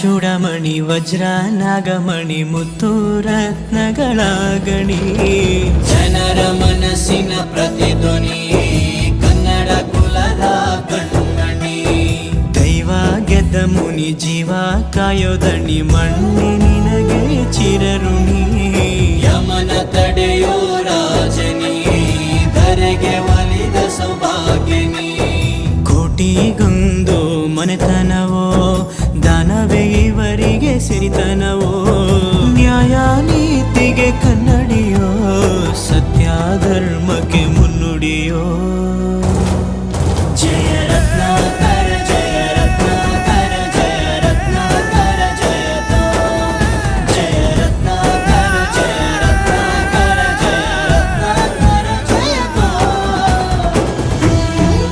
ಚೂಡಮಣಿ ವಜ್ರ ನಾಗಮಣಿ ಮುತ್ತು ರತ್ನಗಳ ಗಣಿ, ಜನರ ಮನಸ್ಸಿನ ಪ್ರತಿಧ್ವನಿ ಕನ್ನಡ ಕುಲದ ಕಣ್ಮಣಿ. ದೈವ ಗೆದ್ದ ಮುನಿ ಜೀವ ಕಾಯೋದಣಿ ಮಣ್ಣಿ ನಿನಗೆ ಚಿರಋಣಿ. ಯಮನ ತಡೆಯೋ ರಾಜನಿ ಧರೆಗೆ ಒಲಿದ ಸೌಭಾಗ್ಯನಿ. ಕೋಟಿಗೊಂದು ಮನೆತನವೋ ದಾನವೇ ಇವರಿಗೆ ಸಿರಿತನವೋ, ನ್ಯಾಯ ನೀತಿಗೆ ಕನ್ನಡಿಯೋ ಸತ್ಯ ಧರ್ಮಕ್ಕೆ ಮುನ್ನುಡಿಯೋ.